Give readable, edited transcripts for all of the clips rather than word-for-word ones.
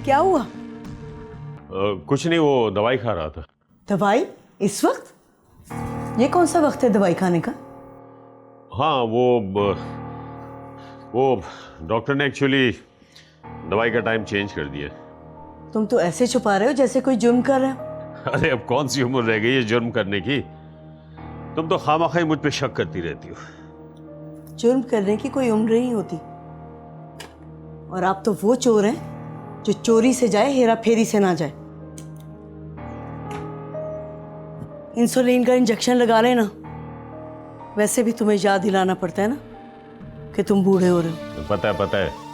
क्या हुआ? कुछ नहीं, वो दवाई खा रहा था। दवाई इस वक्त? ये कौन सा वक्त है दवाई खाने का? हाँ, वो डॉक्टर ने एक्चुअली दवाई का टाइम चेंज कर दिया। तुम तो ऐसे छुपा रहे हो जैसे कोई जुर्म कर रहे हो। अरे अब कौन सी उम्र रह गई है जुर्म करने की? तुम तो खामखा मुझ पे शक करती रहती हो। जुर्म करने की कोई उम्र नहीं होती। और आप तो वो चोर हैं जो चोरी से जाए, हेरा फेरी से ना जाए। इंसुलिन का इंजेक्शन लगा लेना। वैसे भी तुम्हें याद दिलाना पड़ता है ना कि तुम बूढ़े हो रहे हो। पता है, पता है।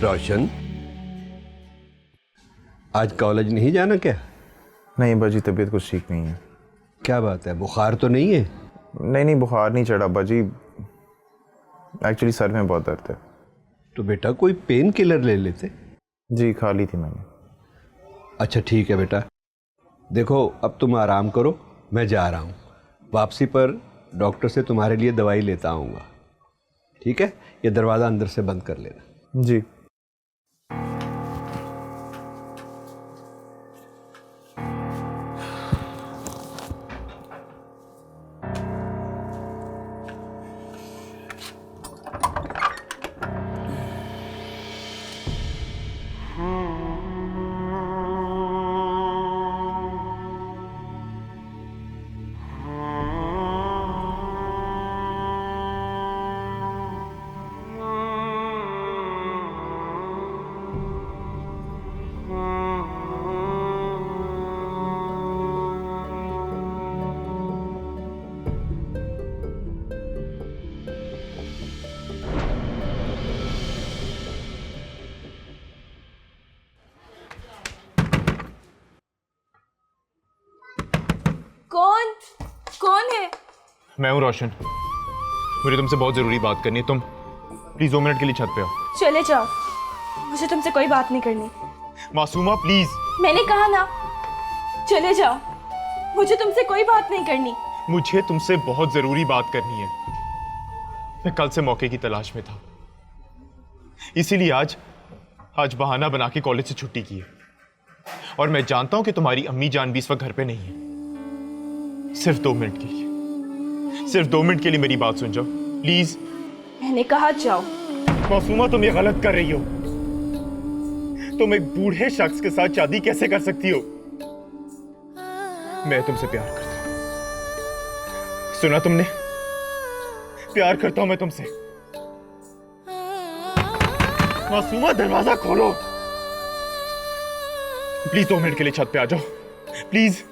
रोशन, आज कॉलेज नहीं जाना क्या? नहीं अब्बा जी, तबीयत कुछ ठीक नहीं है। क्या बात है, बुखार तो नहीं है? नहीं बुखार नहीं चढ़ा अब्बा जी, एक्चुअली सर में बहुत दर्द है। तो बेटा कोई पेन किलर ले लेते। जी खा ली थी मैंने। अच्छा ठीक है बेटा, देखो अब तुम आराम करो, मैं जा रहा हूँ। वापसी पर डॉक्टर से तुम्हारे लिए दवाई लेता आऊँगा, ठीक है? ये दरवाज़ा अंदर से बंद कर लेना। जी। कौन है? मैं हूँ रोशन। मुझे तुमसे बहुत ज़रूरी बात करनी है। तुम प्लीज़ 2 मिनट के लिए छत पे आओ। चले जाओ, मुझे तुमसे कोई बात नहीं करनी। मासूमा प्लीज़। मैंने कहा ना, चले जाओ, मुझे तुमसे कोई बात नहीं करनी। मुझे तुमसे बहुत ज़रूरी बात करनी है। मैं कल से मौके की तलाश में था, इसीलिए आज बहाना बना के कॉलेज से छुट्टी की है। और मैं जानता हूं कि तुम्हारी अम्मी जान भी इस वक्त घर पे नहीं है। सिर्फ 2 मिनट के लिए, सिर्फ 2 मिनट के लिए मेरी बात सुन जाओ प्लीज। मैंने कहा जाओ। मासूमा तुम ये गलत कर रही हो। तुम एक बूढ़े शख्स के साथ शादी कैसे कर सकती हो? मैं तुमसे प्यार करता हूं, सुना तुमने? प्यार करता हूं मैं तुमसे। मासूमा दरवाजा खोलो प्लीज। 2 मिनट के लिए छत पे आ जाओ प्लीज।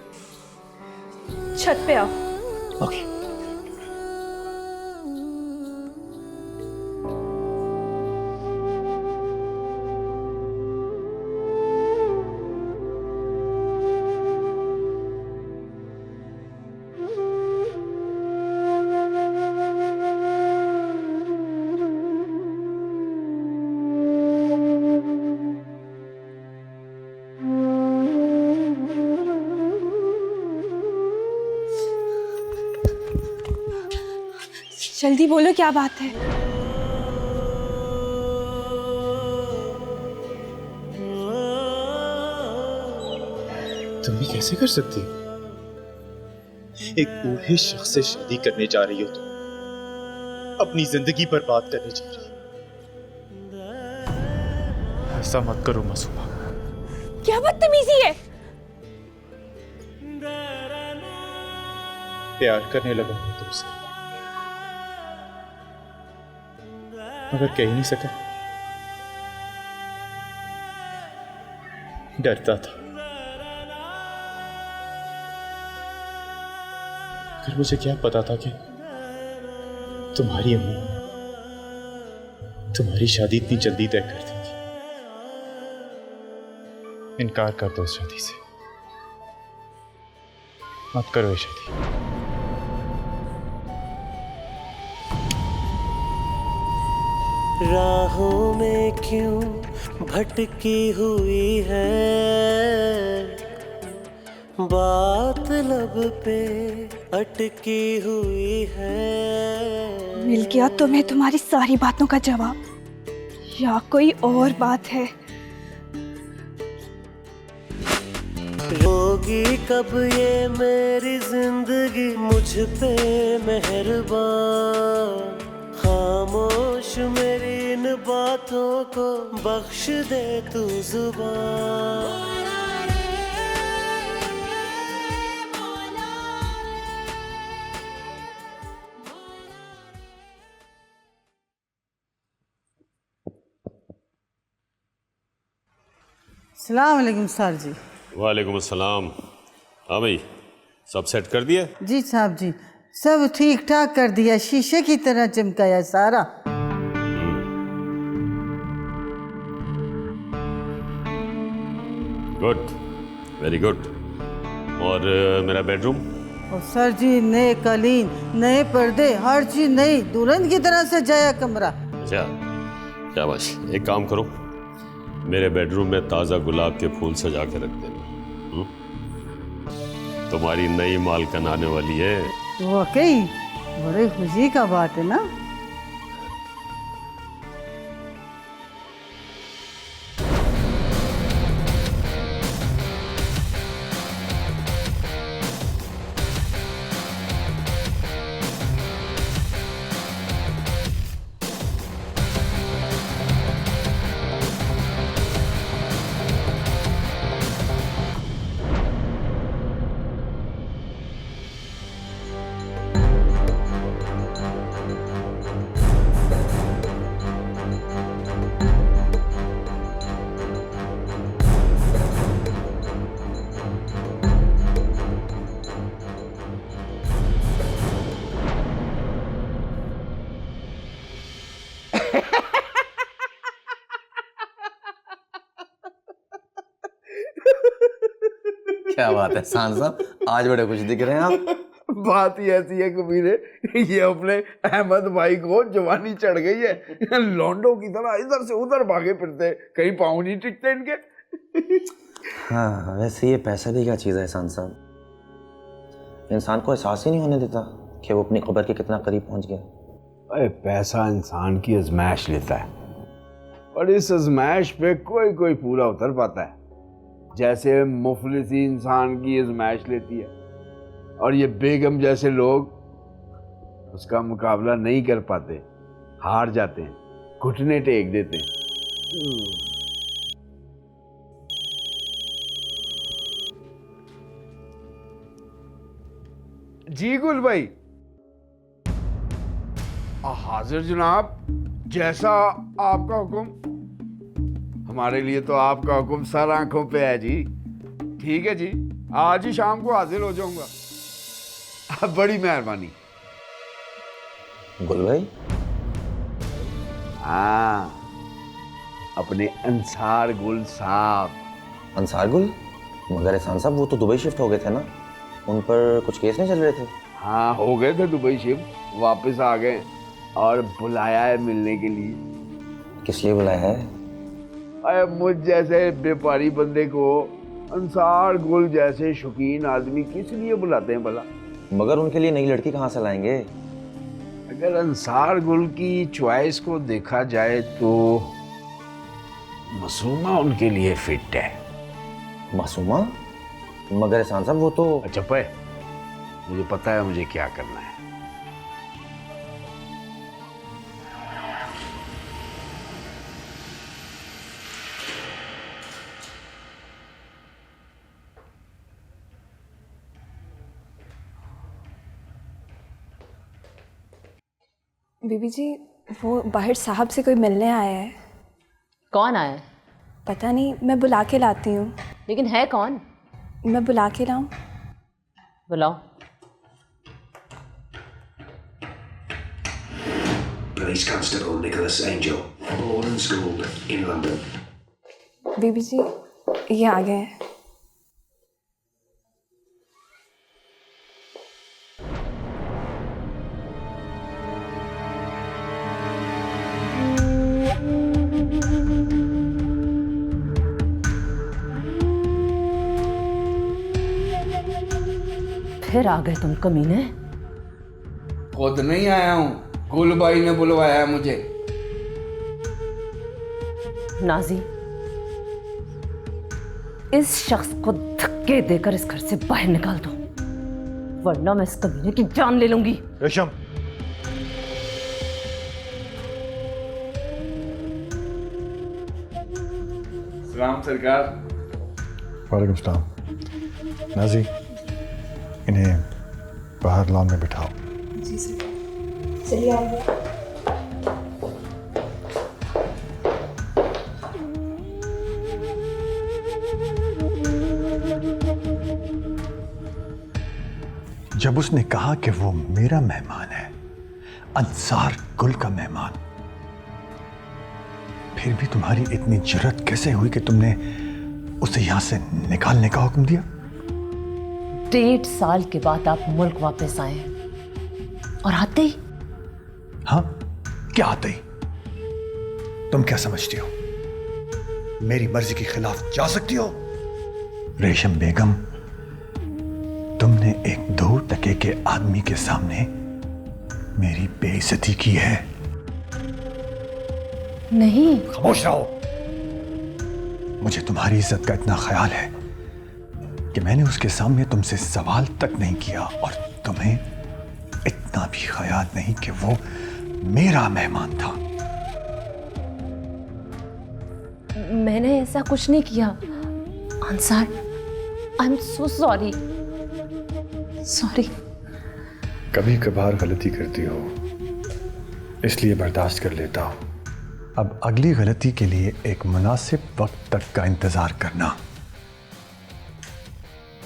छत पे आओ। ओके। जल्दी बोलो, क्या बात है? तुम भी कैसे कर सकती हो? एक बूढ़े शख्स से शादी करने जा रही हो तुम, अपनी जिंदगी बर्बाद करने जा रही हो। ऐसा मत करो मासूमा। क्या बदतमीजी है? प्यार करने लगा मैं तुमसे, मगर कह ही नहीं सका। डरता था। फिर मुझे क्या पता था कि तुम्हारी अम्मी तुम्हारी शादी इतनी जल्दी तय कर देगी। इनकार कर दो उस शादी से। मत करो ये शादी। राहों में क्यों भटकी हुई है, बात लब पे अटकी हुई है। मिल गया तुम्हें तुम्हारी सारी बातों का जवाब, या कोई और बात है? होगी कब ये मेरी जिंदगी मुझ पे मेहरबान, खामोश मेरी इन बातों को बख्श दे तू जुबान। अस्सलाम वालेकुम सर जी। वालेकुम अस्सलाम। हाँ भाई, सब सेट कर दिया? जी साहब जी, सब ठीक ठाक कर दिया, शीशे की तरह चमकाया सारा। Good, very good. और मेरा बेडरूम? और सर जी नए कालीन, नए पर्दे, हर चीज नई, दुल्हन की तरह सजाया कमरा। अच्छा, शाबाश। एक काम करो, मेरे बेडरूम में ताज़ा गुलाब के फूल सजा के रख देना। तुम्हारी नई मालकन आने वाली है। वाकई बड़े खुशी का बात है ना। क्या बात है शान साहब, आज बड़े खुश दिख रहे हैं आप। बात ही ऐसी है कबीरे, ये अपने अहमद भाई को जवानी चढ़ गई है। लौंडों की तरह इधर से उधर भागे फिरते, कहीं पाँव नहीं टिकते इनके। हाँ वैसे ये पैसा भी क्या चीज़ है शान साहब, इंसान को एहसास ही नहीं होने देता कि वो अपनी कब्र के कितना करीब पहुंच गया। अरे पैसा इंसान की आजमाइश लेता है, और इस आजमाइश पे कोई कोई पूरा उतर पाता है, जैसे मुफलिसी इंसान की आजमाइश लेती है, और ये बेगम जैसे लोग उसका मुकाबला नहीं कर पाते, हार जाते हैं, घुटने टेक देते हैं। जी गुल भाई। हाजिर जनाब, जैसा आपका हुक्म। हमारे लिए तो आपका हुक्म सर आंखों पे है जी। ठीक है जी, आज ही शाम को हाजिर हो जाऊंगा। बड़ी मेहरबानी। गुल भाई? हाँ, अपने अंसार गुल साहब। अंसार गुल? मगर एहसान साहब वो तो दुबई शिफ्ट हो गए थे ना, उन पर कुछ केस नहीं चल रहे थे? हाँ हो गए थे दुबई शिफ्ट, वापस आ गए और बुलाया है मिलने के लिए। किस लिए बुलाया है? अरे मुझ जैसे व्यापारी बंदे को अंसार गुल जैसे शौकीन आदमी किस लिए बुलाते हैं भला? मगर उनके लिए नई लड़की कहाँ से लाएंगे? अगर अंसार गुल की चॉइस को देखा जाए तो मासूमा उनके लिए फिट है। मासूमा? मगर एहसान साहब वो तो... अच्छा पे, मुझे पता है मुझे क्या करना है। बीबी जी, वो बाहर साहब से कोई मिलने आया है। कौन आया है? पता नहीं, मैं बुला के लाती हूँ। लेकिन है कौन? मैं बुला के लाऊं? बुलाओ। Police Constable Nicholas Angel, born and schooled in London. बीबी जी, ये आ गए हैं। फिर आ गए तुम कमीने। खुद नहीं आया हूँ, गुलबाई ने बुलवाया है मुझे। नाजी, इस शख्स को धक्के देकर इस घर से बाहर निकाल दो, वरना मैं इस कमीने की जान ले लूंगी। रेशम, सलाम सरकार। वालेकुम सलाम। नाजी, इन्हें बाहर लॉन में बिठाओ। जी सर, चलिए आइए। जब उसने कहा कि वो मेरा मेहमान है, अंसार कुल का मेहमान, फिर भी तुम्हारी इतनी जुर्रत कैसे हुई कि तुमने उसे यहां से निकालने का हुक्म दिया? 1.5 साल के बाद आप मुल्क वापस आए और आते ही। हाँ, क्या आते ही? तुम क्या समझती हो मेरी मर्जी के खिलाफ जा सकती हो? रेशम बेगम, तुमने एक 2 टके के आदमी के सामने मेरी बेइज्जती की है। नहीं। खामोश रहो। मुझे तुम्हारी इज्जत का इतना ख्याल है कि मैंने उसके सामने तुमसे सवाल तक नहीं किया, और तुम्हें इतना भी ख्याल नहीं कि वो मेरा मेहमान था। मैंने ऐसा कुछ नहीं किया Ansar, I am so sorry. Sorry. कभी कभार गलती करती हो, इसलिए बर्दाश्त कर लेता हूं। अब अगली गलती के लिए एक मुनासिब वक्त तक का इंतजार करना,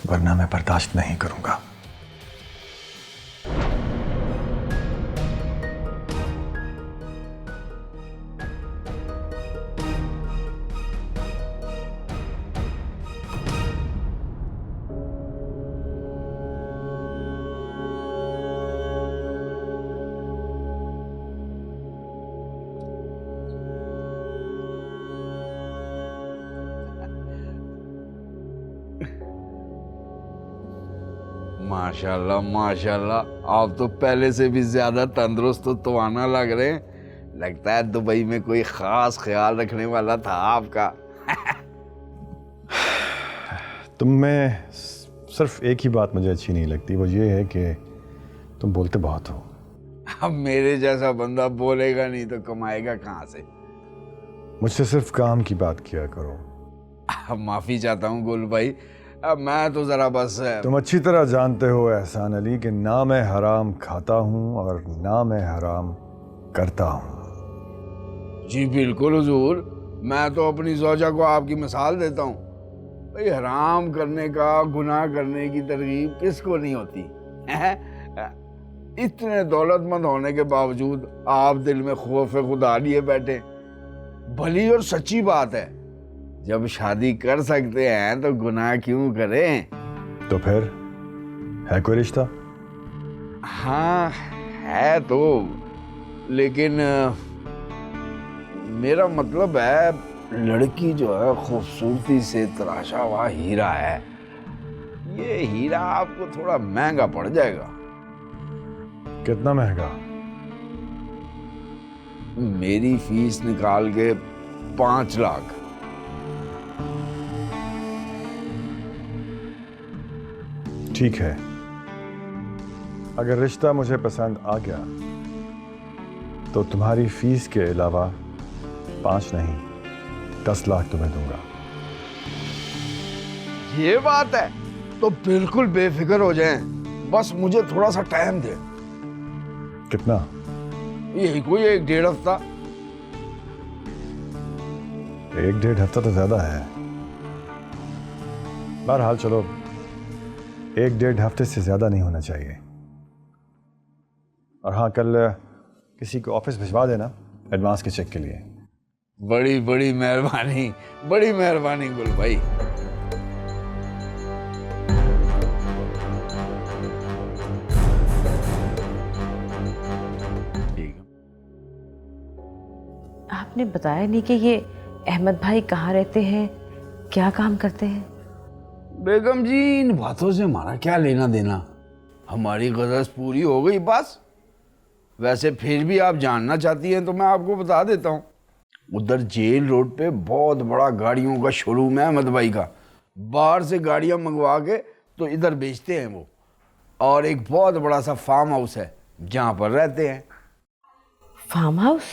वरना मैं बर्दाश्त नहीं करूंगा। माशाल्लाह माशाल्लाह, आप तो पहले से भी ज्यादा तंदुरुस्त तो तवाना लग रहे हैं। लगता है दुबई में कोई खास ख्याल रखने वाला था आपका। तुम में सिर्फ एक ही बात मुझे अच्छी नहीं लगती, वो ये है कि तुम बोलते बहुत हो। अब मेरे जैसा बंदा बोलेगा नहीं तो कमाएगा कहाँ से? मुझसे सिर्फ काम की बात किया करो। अब माफी चाहता हूँ गुल भाई, अब मैं तो जरा बस। तुम अच्छी तरह जानते हो एहसान अली कि ना मैं हराम खाता हूँ और ना मैं हराम करता हूँ। जी बिल्कुल हुजूर, मैं तो अपनी ज़ौजा को आपकी मिसाल देता हूँ। भाई हराम करने का, गुनाह करने की तरगीब किसको नहीं होती है? इतने दौलतमंद होने के बावजूद आप दिल में खौफ खुदा लिए बैठे। भली और सच्ची बात है, जब शादी कर सकते हैं तो गुनाह क्यों करें? तो फिर है कोई रिश्ता? हाँ है तो, लेकिन मेरा मतलब है लड़की जो है खूबसूरती से तराशा हुआ हीरा है। ये हीरा आपको थोड़ा महंगा पड़ जाएगा। कितना महंगा? मेरी फीस निकाल के 5 लाख। ठीक है, अगर रिश्ता मुझे पसंद आ गया तो तुम्हारी फीस के अलावा 5 नहीं 10 लाख तुम्हें दूंगा। ये बात है तो बिल्कुल बेफिक्र हो जाएं, बस मुझे थोड़ा सा टाइम दे। कितना? यही कोई 1-1.5 हफ्ता। 1-1.5 हफ्ता तो ज्यादा है। बहरहाल चलो, 1-1.5 हफ्ते से ज्यादा नहीं होना चाहिए। और हाँ, कल किसी को ऑफिस भिजवा देना एडवांस के चेक के लिए। बड़ी बड़ी मेहरबानी, बड़ी मेहरबानी गुल भाई। आपने बताया नहीं कि ये अहमद भाई कहाँ रहते हैं, क्या काम करते हैं? बेगम जी, इन बातों से हमारा क्या लेना देना? हमारी गरज पूरी हो गई बस। वैसे फिर भी आप जानना चाहती हैं तो मैं आपको बता देता हूँ। उधर जेल रोड पे बहुत बड़ा गाड़ियों का शोरूम है अहमद भाई का। बाहर से गाड़ियाँ मंगवा के तो इधर बेचते हैं वो। और एक बहुत बड़ा सा फार्म हाउस है जहाँ पर रहते हैं। फार्म हाउस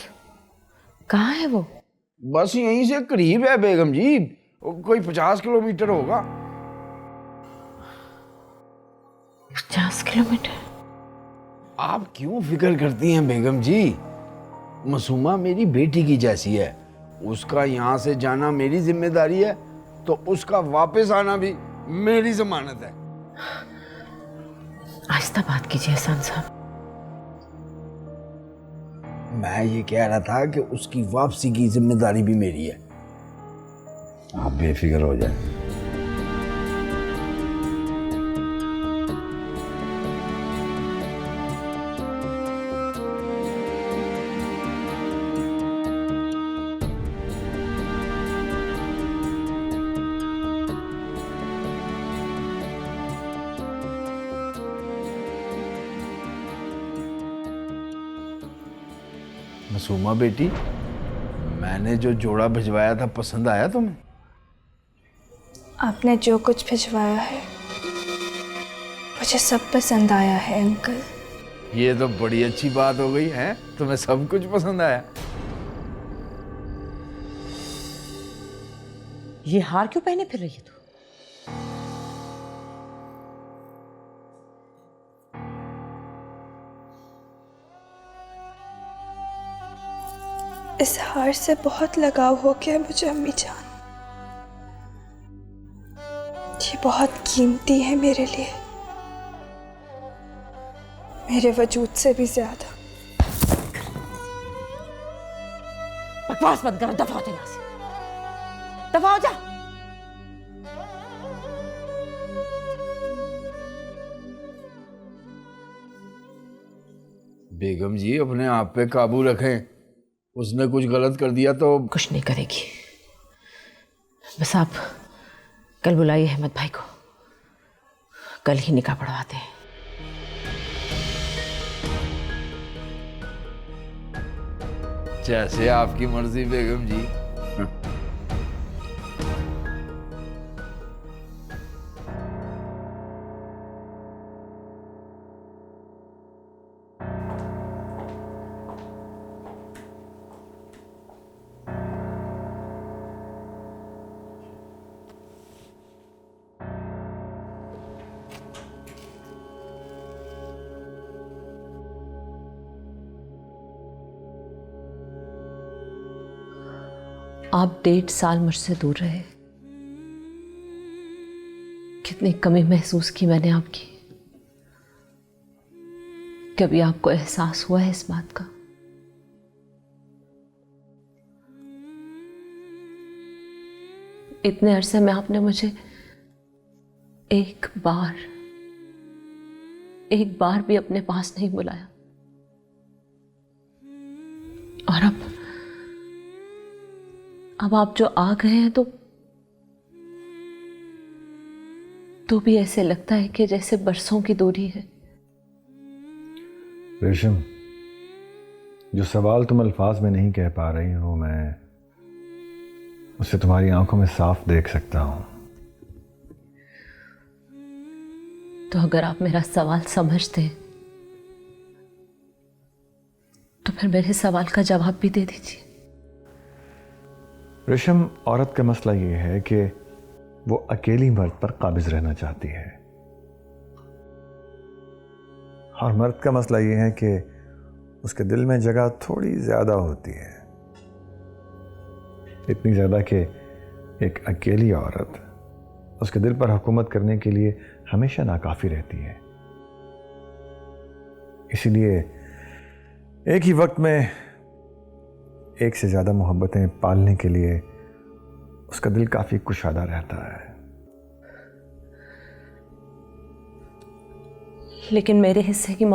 कहाँ है वो? बस यहीं से करीब है बेगम जी, कोई 50 किलोमीटर होगा। 50 किलोमीटर? आप क्यों फिक्र करती हैं बेगम जी? मासूमा मेरी बेटी की जैसी है। उसका यहाँ से जाना मेरी जिम्मेदारी है तो उसका वापस आना भी मेरी जमानत है। आहिस्ता बात कीजिए एहसान साहब। मैं ये कह रहा था कि उसकी वापसी की जिम्मेदारी भी मेरी है। आप बेफिक्र हो जाए। मासूमा बेटी, मैंने जो जोड़ा भिजवाया था पसंद आया तुम्हें? आपने जो कुछ भिजवाया है मुझे सब पसंद आया है अंकल। ये तो बड़ी अच्छी बात हो गई है, तुम्हें सब कुछ पसंद आया। ये हार क्यों पहने फिर रही है तू? इस हार से बहुत लगाव हो गया मुझे अम्मी जान। ये बहुत कीमती है मेरे लिए, मेरे वजूद से भी ज्यादा। बकवास बंद करो, दफा हो जा यहाँ से, दफा हो जा। बेगम जी अपने आप पे काबू रखें। उसने कुछ गलत कर दिया तो कुछ नहीं करेगी। बस आप कल बुलाइए अहमद भाई को, कल ही निकाह पढ़वाते हैं। जैसे आपकी मर्जी बेगम जी। आप 1.5 साल मुझसे दूर रहे। कितनी कमी महसूस की मैंने आपकी। कभी आपको एहसास हुआ है इस बात का? इतने अरसे में आपने मुझे एक बार भी अपने पास नहीं बुलाया, और अब आप जो आ गए हैं तो भी ऐसे लगता है कि जैसे बरसों की दूरी है। रेशम, जो सवाल तुम अल्फाज में नहीं कह पा रही हो, मैं उसे तुम्हारी आंखों में साफ देख सकता हूं। तो अगर आप मेरा सवाल समझते तो फिर मेरे सवाल का जवाब भी दे दीजिए। रेशम, औरत का मसला ये है कि वो अकेली मर्द पर काबिज रहना चाहती है, और मर्द का मसला ये है कि उसके दिल में जगह थोड़ी ज़्यादा होती है, इतनी ज़्यादा कि एक अकेली औरत उसके दिल पर हुकूमत करने के लिए हमेशा नाकाफ़ी रहती है। इसीलिए एक ही वक्त में एक से ज़्यादा मोहब्बतें पालने के लिए उसका दिल काफ़ी कुशादा रहता है। लेकिन मेरे हिस्से की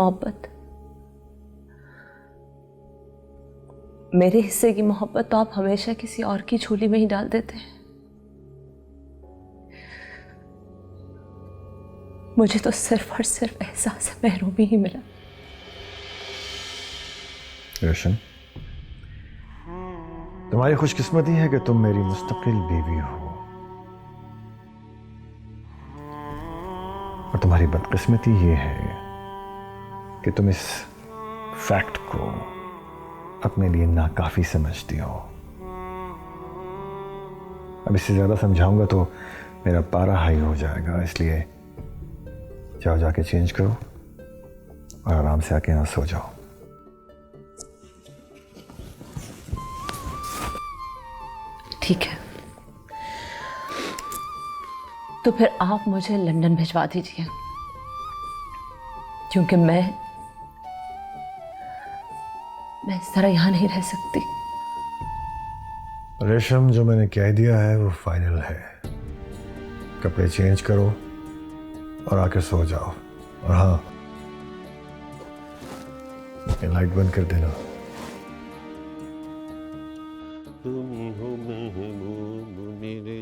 मोहब्बत तो आप हमेशा किसी और की झोली में ही डाल देते हैं। मुझे तो सिर्फ और सिर्फ एहसास महरूमी ही मिला। रोशन, तुम्हारी खुशकिस्मती है कि तुम मेरी मुस्तकिल बीवी हो, और तुम्हारी बदकिस्मती ये है कि तुम इस फैक्ट को अपने लिए नाकाफी समझती हो। अब इससे ज़्यादा समझाऊंगा तो मेरा पारा हाई हो जाएगा, इसलिए जाओ जाके चेंज करो और आराम से आके यहाँ सो जाओ। ठीक है, तो फिर आप मुझे लंदन भिजवा दीजिए, क्योंकि मैं इस तरह यहां नहीं रह सकती। रेशम, जो मैंने कह दिया है वो फाइनल है। कपड़े चेंज करो और आके सो जाओ। और हाँ, ये लाइट बंद कर देना। तुम हो महबूब मेरे,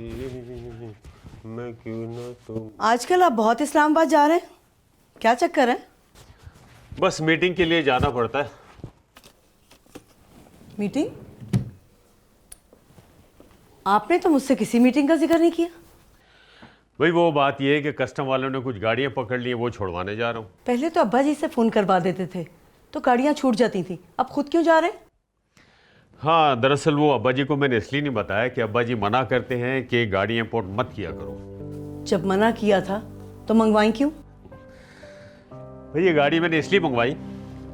मैं क्यों ना तुम। आजकल आप बहुत इस्लामाबाद जा रहे हैं, क्या चक्कर है? बस मीटिंग के लिए जाना पड़ता है। मीटिंग? आपने तो मुझसे किसी मीटिंग का जिक्र नहीं किया। भाई वो बात ये है कि कस्टम वालों ने कुछ गाड़ियां पकड़ ली हैं, वो छुड़वाने जा रहा हूँ। पहले तो अब्बा जी से फ़ोन करवा देते थे तो गाड़ियाँ छूट जाती थी, अब खुद क्यों जा रहे हैं? हाँ, दरअसल वो अब्बा जी को मैंने इसलिए नहीं बताया कि अब्बा जी मना करते हैं कि गाड़ी इंपोर्ट मत किया करो। जब मना किया था तो मंगवाई क्यों? भाई ये गाड़ी मैंने इसलिए मंगवाई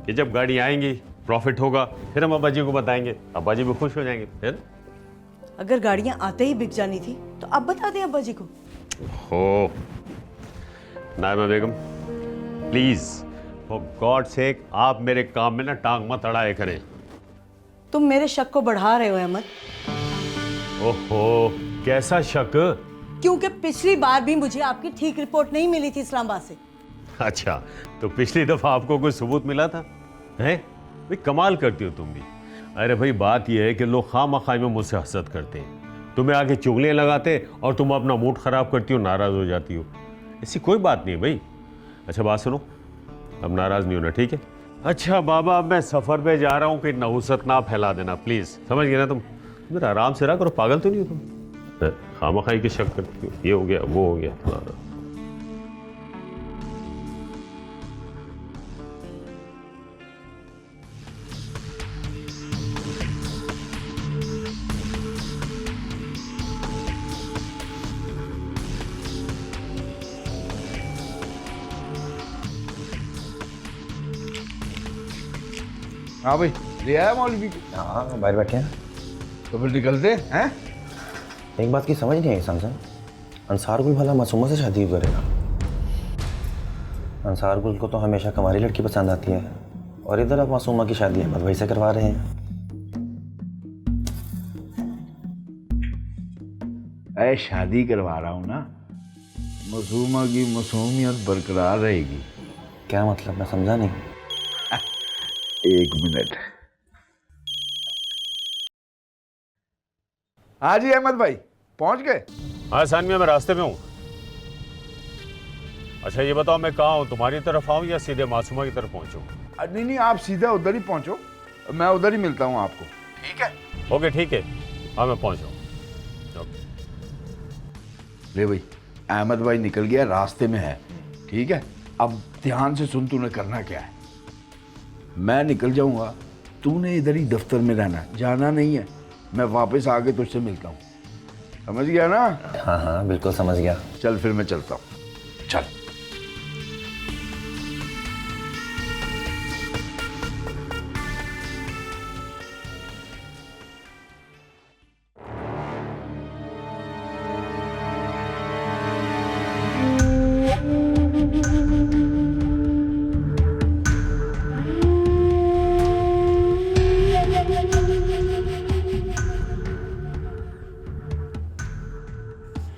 कि जब गाड़ी आएंगी, प्रॉफिट होगा, फिर हम अब्बा जी को बताएंगे, अब्बा जी भी खुश हो जाएंगे। फिर अगर गाड़ियाँ आते ही बिक जानी थी तो अब बता दें अब्बा जी को। हो नाइमा बेगम, प्लीज फॉर गॉड सेक आप मेरे काम में ना टांग मत अड़ाए करें। तुम मेरे शक को बढ़ा रहे हो अहमद। ओहो, कैसा शक? क्योंकि पिछली बार भी मुझे आपकी ठीक रिपोर्ट नहीं मिली थी इस्लामाबाद से। अच्छा, तो पिछली दफा आपको कोई सबूत मिला था? हैं? भाई कमाल करती हो तुम भी। अरे भाई बात यह है कि लोग खामखाई में मुझसे हसद करते हैं, तुम्हें आके चुगलियां लगाते और तुम अपना मूड खराब करती हो, नाराज हो जाती हो। ऐसी कोई बात नहीं है भाई। अच्छा बात सुनो, अब नाराज नहीं होना, ठीक है? अच्छा बाबा, अब मैं सफर पे जा रहा हूँ, कि नहुसत ना फैला देना प्लीज, समझ गए ना तुम? मेरा आराम से रहा करो, पागल तो नहीं हो तुम? खामखाई के शक करती हो, ये हो गया वो हो गया। हाँ भाई, ले आया मौलवी को? हाँ, बाहर बैठे हैं। तो फिर निकलते हैं। एक बात की समझ नहीं आई सांसद, अंसार गुल भला मासूमा से शादी करेगा? अंसार गुल को तो हमेशा कमारी लड़की पसंद आती है, और इधर आप मासूमा की शादी अहमद भाई से करवा रहे हैं। अरे शादी करवा रहा हूँ ना, मासूमा की मासूमियत बरकरार रहेगी। क्या मतलब, मैं समझा नहीं। एक मिनट। हाँ जी अहमद भाई, पहुंच गए? हाँ सानविया, मैं रास्ते में हूँ। अच्छा ये बताओ, मैं कहाँ हूँ, तुम्हारी तरफ आऊँ या सीधे मासूमा की तरफ पहुँचूँ? नहीं नहीं, आप सीधा उधर ही पहुंचो, मैं उधर ही मिलता हूँ आपको। ठीक है? ओके ठीक है, हाँ मैं पहुँच रहा हूँ। ले भाई, अहमद भाई निकल गया, रास्ते में है। ठीक है, अब ध्यान से सुन, तूने करना क्या है। मैं निकल जाऊंगा, तूने इधर ही दफ्तर में रहना, जाना नहीं है। मैं वापस आके तुझसे मिलता हूँ, समझ गया ना? हाँ हाँ बिल्कुल समझ गया। चल फिर मैं चलता हूँ, चल।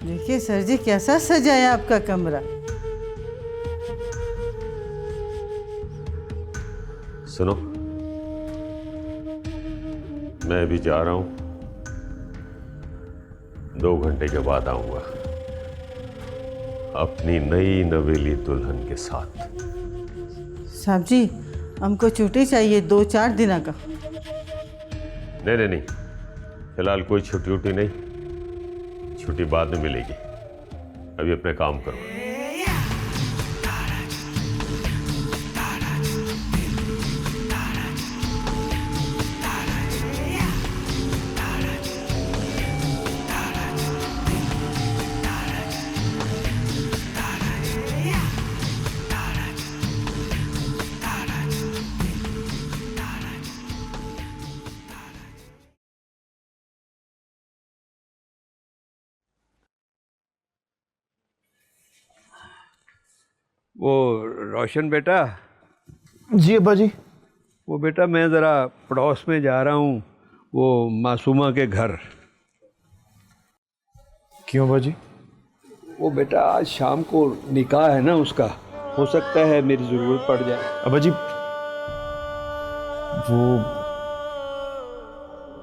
देखिए सर जी, कैसा सजाया आपका कमरा। सुनो, मैं अभी जा रहा हूं, 2 घंटे के बाद आऊंगा। अपनी नई नवेली दुल्हन के साथ। साहब जी, हमको छुट्टी चाहिए 2-4 दिन का। नहीं नहीं नहीं, फिलहाल कोई छुट्टी उट्टी नहीं, छुट्टी बाद में मिलेगी। अभी अपने काम करो। वो रोशन बेटा। जी अब्बा जी। वो बेटा मैं ज़रा पड़ोस में जा रहा हूँ, वो मासूमा के घर। क्यों अब्बा जी? वो बेटा आज शाम को निकाह है ना उसका, हो सकता है मेरी ज़रूरत पड़ जाए। अब्बा जी, वो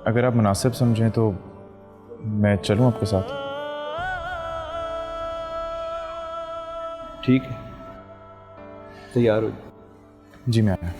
अगर आप मुनासिब समझें तो मैं चलूं आपके साथ। ठीक है, तैयार हो। जी मैं आया।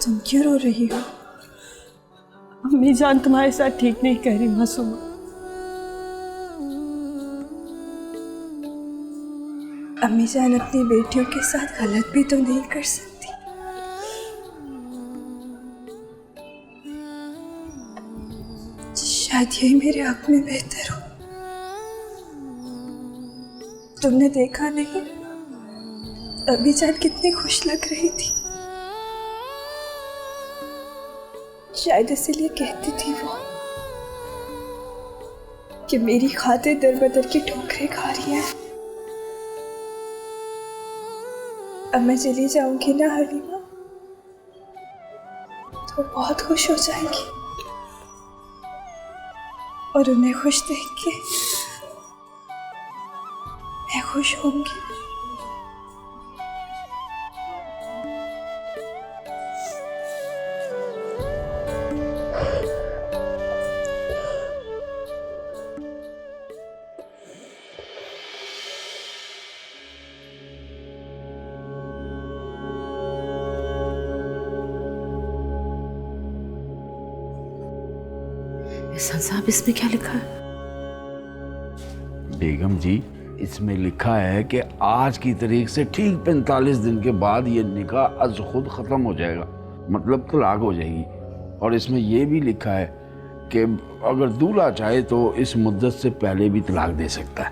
तुम क्यों रो रही हो? अम्मी जान तुम्हारे साथ ठीक नहीं कह रही मासूमा। अम्मी जान अपनी बेटियों के साथ गलत भी तो नहीं कर सकती। शायद यही मेरे हक में बेहतर हो। तुमने देखा नहीं अम्मी जान कितनी खुश लग रही थी। शायद इसीलिए कहती थी वो कि मेरी खातिर दर बदर की ठोकरें खा रही है। अब मैं चली जाऊंगी ना हलीमा, तो बहुत खुश हो जाएंगी और उन्हें खुश देख के मैं खुश होंगी। एहसान साहब, इसमें क्या लिखा है? बेगम जी, इसमें लिखा है कि आज की तारीख से ठीक 45 दिन के बाद ये निकाह अज खुद ख़त्म हो जाएगा, मतलब तलाक हो जाएगी। और इसमें यह भी लिखा है कि अगर दूल्हा चाहे तो इस मुद्दत से पहले भी तलाक दे सकता है।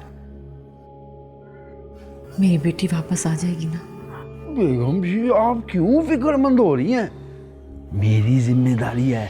मेरी बेटी वापस आ जाएगी ना? बेगम जी, आप क्यों फिक्रमंद हो रही हैं? मेरी जिम्मेदारी है।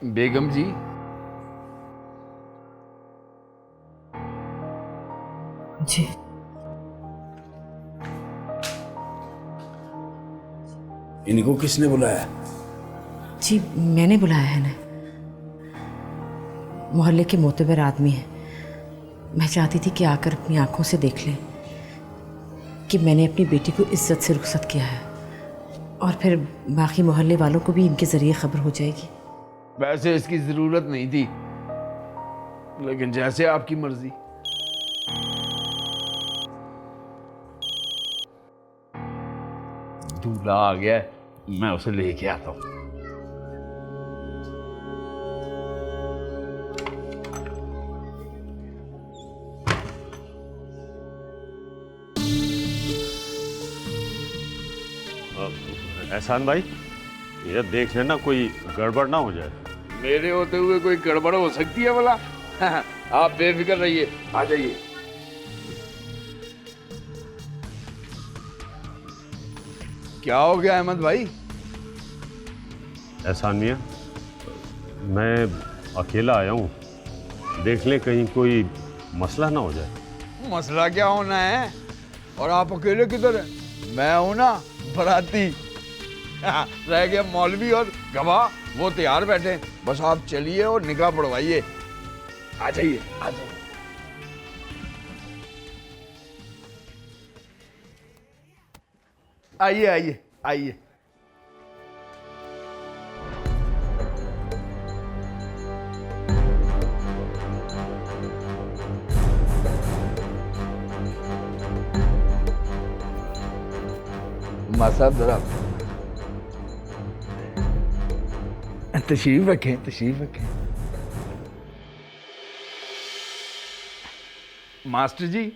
बेगम जी, जी इनको किसने बुलाया? जी मैंने बुलाया है ना। मोहल्ले के मोतबर आदमी हैं। मैं चाहती थी कि आकर अपनी आंखों से देख लें कि मैंने अपनी बेटी को इज्जत से रुखसत किया है, और फिर बाकी मोहल्ले वालों को भी इनके ज़रिए खबर हो जाएगी। वैसे इसकी जरूरत नहीं थी, लेकिन जैसे आपकी मर्जी। दूल्हा आ गया है, मैं उसे लेके आता हूँ। एहसान भाई, ये देख लेना कोई गड़बड़ ना हो जाए। मेरे होते हुए कोई गड़बड़ हो सकती है बोला? आप बेफिक्र रहिए, आ जाइए। क्या हो गया अहमद भाई? एहसान मियाँ, मैं अकेला आया हूँ, देख ले कहीं कोई मसला ना हो जाए। मसला क्या होना है? और आप अकेले किधर हैं? मैं हूं ना, बराती। रह गया मौलवी और गवाह, वो तैयार बैठे हैं। बस आप चलिए और निकाह पढ़वाइए। आ जाइए, आ जाइए। आइए आइए आइए। मां साहब जरा तशरीफ रखें, तशरीफ रखें। मास्टर जी,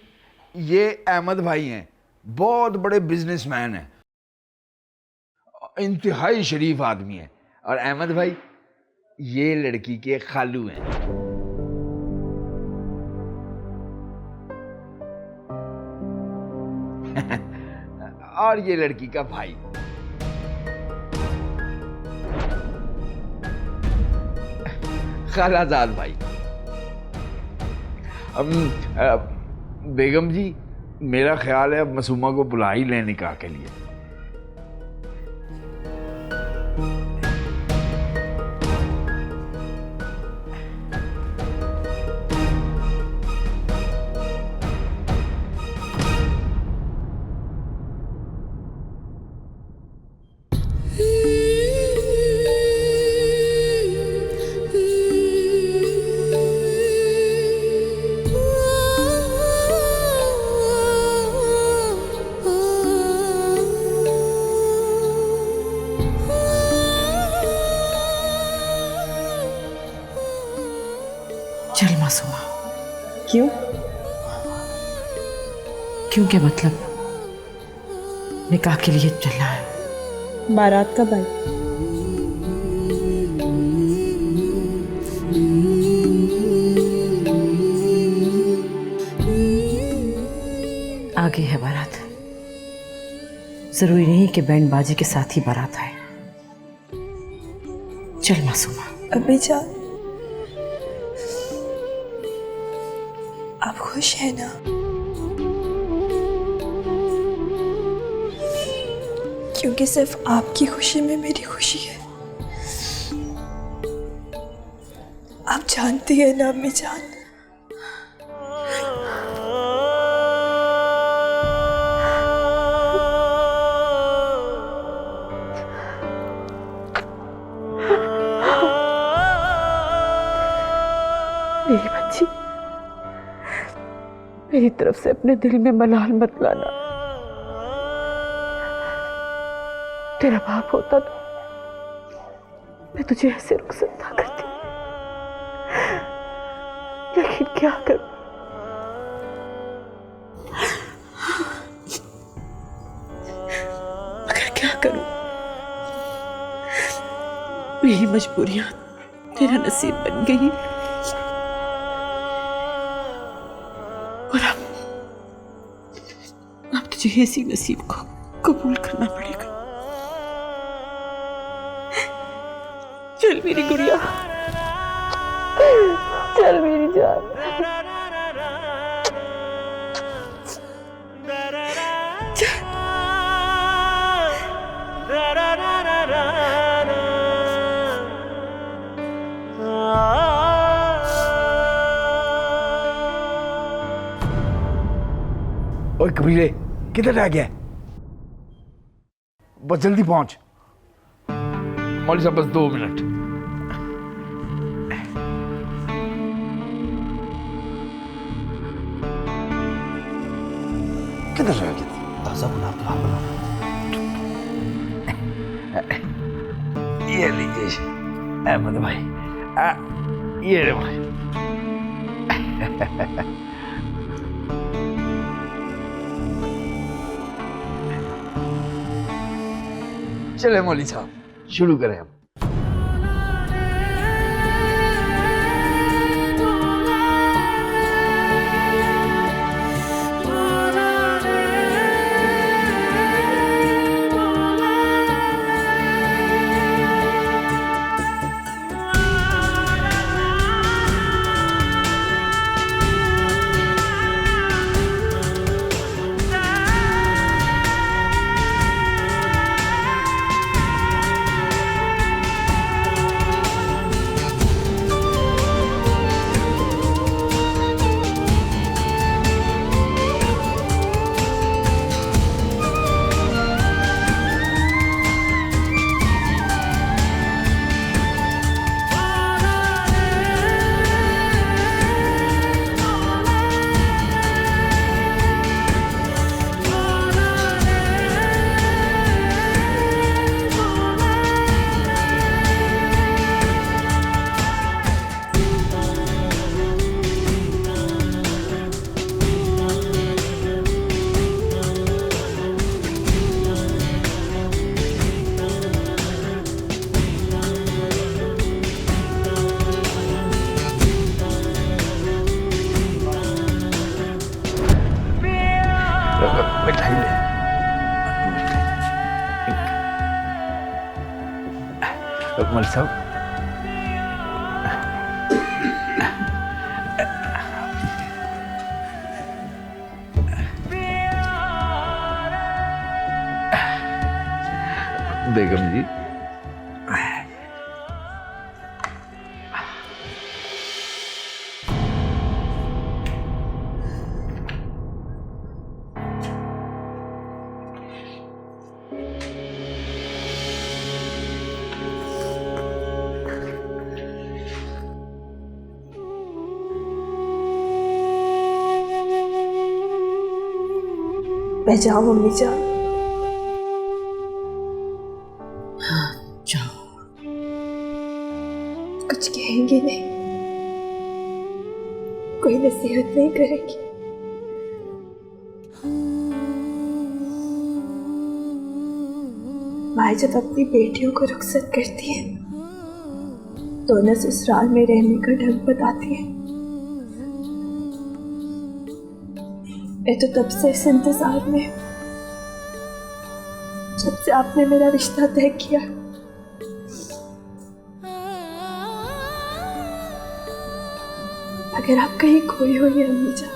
ये अहमद भाई हैं, बहुत बड़े बिजनेसमैन हैं, इंतहाई शरीफ आदमी हैं। और अहमद भाई ये लड़की के खालू हैं। और ये लड़की का भाई। खालाजाद भाई। बेगम जी, मेरा ख्याल है अब मासूमा को बुला ही लें निकाह के लिए। चल मासूमा। क्यों? क्यों क्या मतलब? निकाह के लिए चलना है। बारात कब आई? आगे है बारात। जरूरी नहीं कि बैंड बाजी के साथ ही बारात आए। चल मासूमा। अभी जान, आप खुश हैं ना? क्योंकि सिर्फ आपकी खुशी में मेरी खुशी है। आप जानती हैं ना अम्मी जान, मेरी बच्ची, मेरी तरफ से अपने दिल में मलाल मत लाना। तेरा बाप होता तो मैं तुझे ऐसे रुखसत ना करती, लेकिन क्या करूं? मगर क्या करूं? मेरी मजबूरियां तेरा नसीब बन गई और अब तुझे इसी नसीब को कबूल करना पड़ेगा। चल मेरी गुड़िया, चल मेरी जान। ओए कबीले, किधर रह गया? बस जल्दी पहुंच। मौलवी साहब बस 2 मिनट। किधर रह गया? ताज़ा गुलाब का बना। ये लीजिए अहमद भाई, ये रे भाई। चले मौली साहब शुरू करें हम। मिठाई ले मौली साहब। बेगम जी मैं जाऊं मम्मी जान? हाँ जाओ। कुछ कहेंगे नहीं? कोई नसीहत नहीं करेगी? माँ जब अपनी बेटियों को रुखसत करती है तो उन्हें ससुराल में रहने का ढंग बताती है। मैं तो तब से इस इंतजार में जब से आपने मेरा रिश्ता तय किया। अगर आप कहीं खोई हुई अम्मी जान,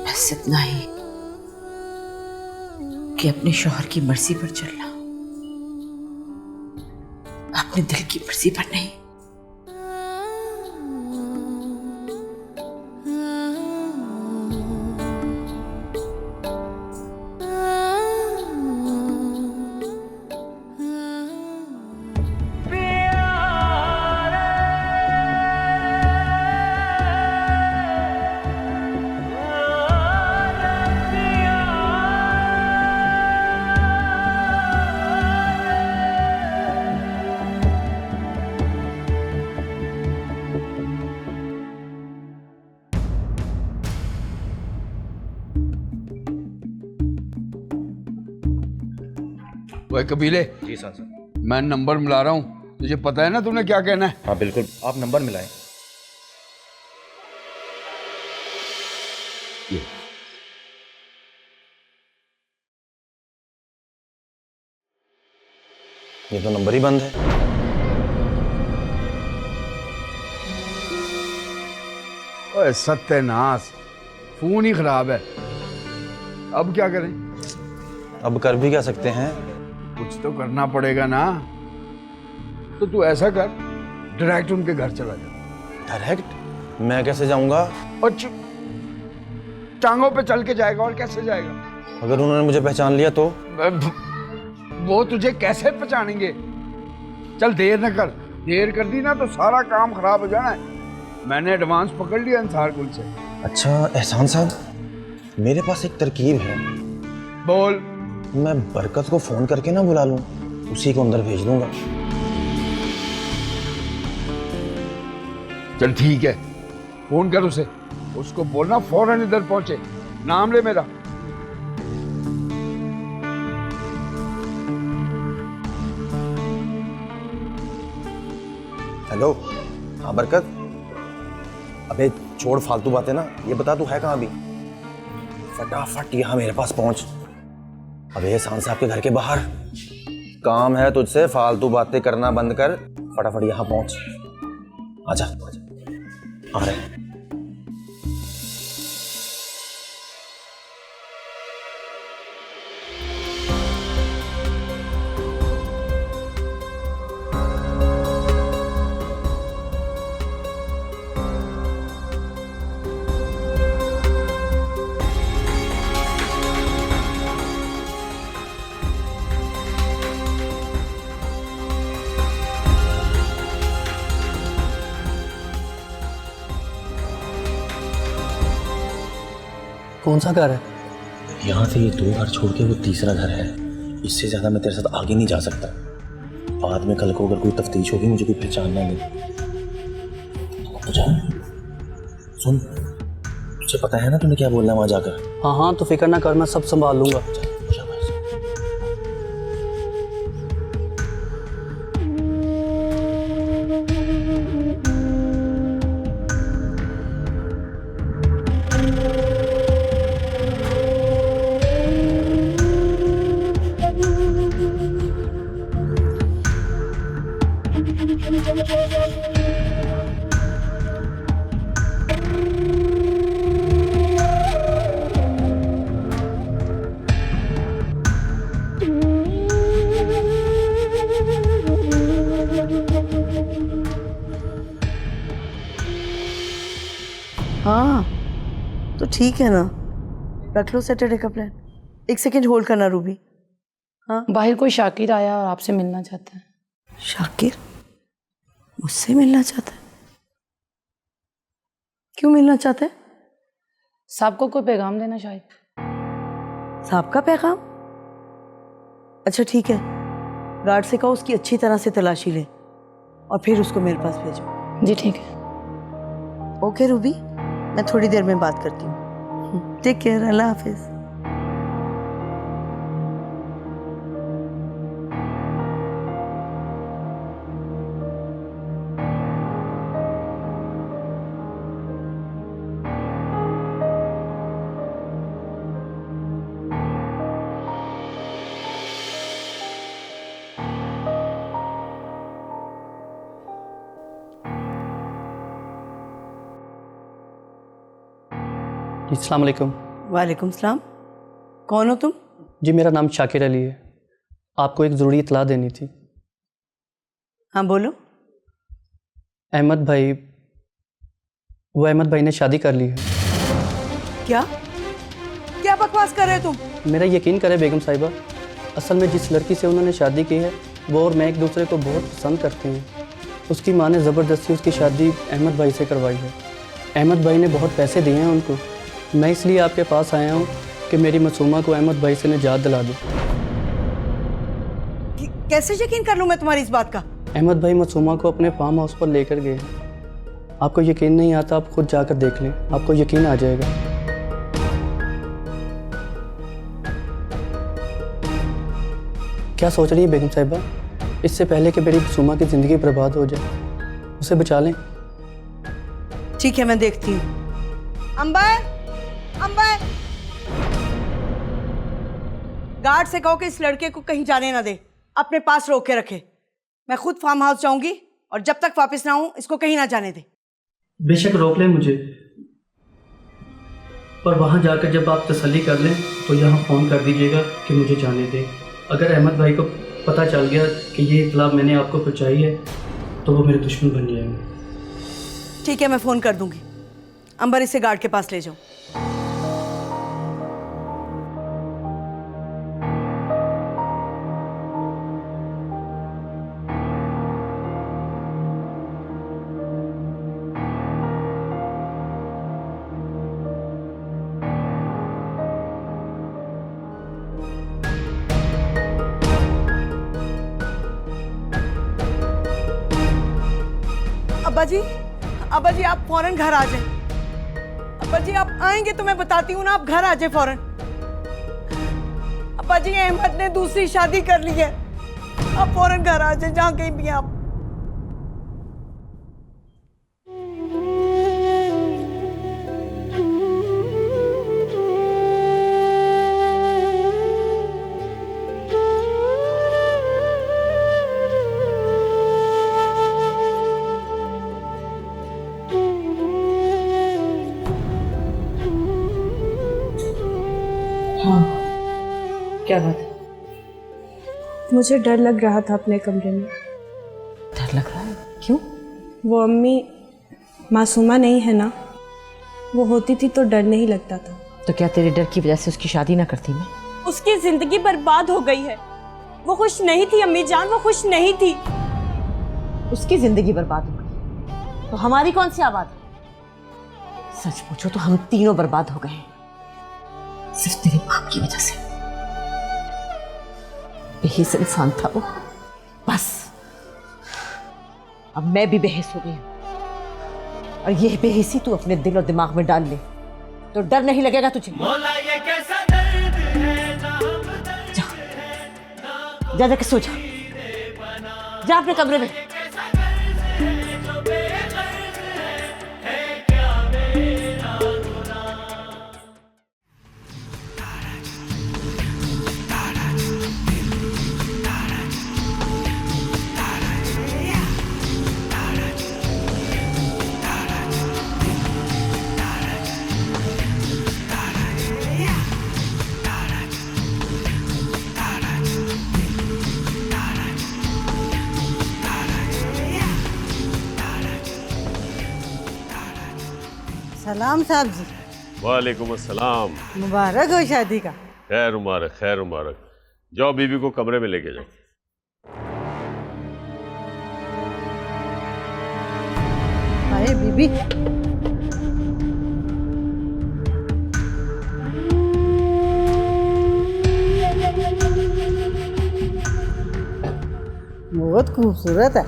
बस इतना ही कि अपने शौहर की मर्जी पर चलना, अपने दिल की मर्जी पर नहीं। ओए कबीले। जी सर। मैं नंबर मिला रहा हूँ, तुझे पता है ना तूने क्या कहना है? हाँ बिल्कुल, आप नंबर मिलाएं। ये तो नंबर ही बंद है। ओए सत्यानाश, फोन ही खराब है। अब क्या करें? अब कर भी क्या सकते हैं? कुछ तो करना पड़ेगा ना। तो तू ऐसा कर, डायरेक्ट उनके घर चला जा। डायरेक्ट? मैं कैसे जाऊंगा? और टांगों पे चल के जाएगा, और कैसे जाएगा? अगर उन्होंने मुझे पहचान लिया तो? वो तुझे कैसे पहचानेंगे? चल देर न कर, देर कर दी ना तो सारा काम खराब हो जाना है। मैंने एडवांस पकड़ लिया अंसार कुल से। अच्छा एहसान साहब, मेरे पास एक तरकीब है। बोल। मैं बरकत को फोन करके ना बुला लूं, उसी को अंदर भेज दूंगा। चल ठीक है, फोन कर उसे, उसको बोलना फौरन इधर पहुंचे। नाम ले मेरा। हेलो। हाँ बरकत। अबे छोड़ फालतू बातें ना, ये बता तू है कहाँ अभी? फटाफट यहाँ मेरे पास पहुंच। अबे एहसान साहब के घर के बाहर काम है तुझसे, फालतू बातें करना बंद कर, फटाफट यहाँ पहुंच। आजा आ रहे हैं। कौन सा घर है? यहाँ से ये 2 घर छोड़ के वो तीसरा घर है। इससे ज्यादा मैं तेरे साथ आगे नहीं जा सकता। बाद में कल को अगर कोई तफ्तीश होगी, मुझे कोई पहचानना नहीं। सुन, तुझे पता है ना तूने क्या बोलना वहां जाकर? हाँ हाँ, तो फिक्र ना कर, मैं सब संभाल लूंगा। हाँ तो ठीक है ना, रख लो सैटरडे का प्लान। 1 सेकेंड होल्ड करना रूबी। हाँ बाहर कोई शाकिर आया और आपसे मिलना चाहता है। शाकिर मुझसे मिलना चाहता है? क्यों मिलना चाहता है? साहब को कोई पैगाम देना शायद। साहब का पैगाम? अच्छा ठीक है, गार्ड से कहो उसकी अच्छी तरह से तलाशी ले और फिर उसको मेरे पास भेजो। जी ठीक है। ओके रूबी, मैं थोड़ी देर में बात करती हूँ। टेक केयर, अल्लाह हाफिज। अस्सलाम वालेकुम। वालेकुम सलाम। कौन हो तुम? जी मेरा नाम शाकिर अली है। आपको एक ज़रूरी इत्तला देनी थी। हाँ बोलो। अहमद भाई, वो अहमद भाई ने शादी कर ली है। क्या क्या बकवास कर रहे हो तुम? मेरा यकीन करें बेगम साहिबा, असल में जिस लड़की से उन्होंने शादी की है वो और मैं एक दूसरे को बहुत पसंद करते हैं। उसकी माँ ने ज़बरदस्ती उसकी शादी अहमद भाई से करवाई है। अहमद भाई ने बहुत पैसे दिए हैं उनको। मैं इसलिए आपके पास आया हूँ कि मेरी मासूमा को अहमद भाई से निजात दिला दो। कैसे यकीन कर लूँ मैं तुम्हारी इस बात का? अहमद भाई मासूमा को अपने फार्म हाउस पर लेकर गए हैं। आपको यकीन नहीं आता, आप खुद जाकर देख लें, आपको यकीन आ जाएगा। क्या सोच रही है बेगम साहिबा? इससे पहले कि मेरी मासूमा की ज़िंदगी बर्बाद हो जाए, उसे बचा लें। ठीक है, मैं देखती हूँ। अंबर, अंबर, गार्ड से कहो कि इस लड़के को कहीं जाने ना दे, अपने पास रोक के रखे। मैं खुद फार्म हाउस जाऊंगी और जब तक वापस ना आऊं इसको कहीं ना जाने दे। बेशक रोक लें मुझे, पर वहाँ जाकर जब आप तसल्ली कर लें तो यहाँ फ़ोन कर दीजिएगा कि मुझे जाने दें। अगर अहमद भाई को पता चल गया कि ये इत्तला मैंने आपको पहुँचाई है तो वो मेरे दुश्मन बन जाएंगे। ठीक है, मैं फ़ोन कर दूंगी। अंबर, इसे गार्ड के पास ले जाओ। अब्बा जी आप फौरन घर आ जाएं। अब्बा जी आप आएंगे तो मैं बताती हूँ ना, आप घर आ जाए फौरन। अब्बा जी अहमद ने दूसरी शादी कर ली है, आप फौरन घर आ जाए जहाँ कहीं भी आप। हाँ, क्या बात है? मुझे डर लग रहा था अपने कमरे में। डर लग रहा है? क्यों? वो अम्मी मासूमा नहीं है ना, वो होती थी तो डर नहीं लगता था। तो क्या तेरे डर की वजह से उसकी शादी ना करती मैं? उसकी जिंदगी बर्बाद हो गई है। वो खुश नहीं थी अम्मी जान, वो खुश नहीं थी। उसकी जिंदगी बर्बाद हो गई तो हमारी कौन सी आबाद है? सच पूछो तो हम तीनों बर्बाद हो गए हैं, सिर्फ तेरे बाप की वजह से। बेहिस इंसान था वो, बस। अब मैं भी बेहिस हो गई हूं, और यह बेहिसी तू अपने दिल और दिमाग में डाल ले तो डर नहीं लगेगा तुझे। जा जाके सो जा, जा अपने कमरे में। सलाम साहब जी। वालेकुम अस्सलाम। मुबारक हो शादी का। खैर मुबारक, खैर मुबारक। जाओ बीबी को कमरे में लेके जाओ। अरे बीबी, बहुत खूबसूरत है।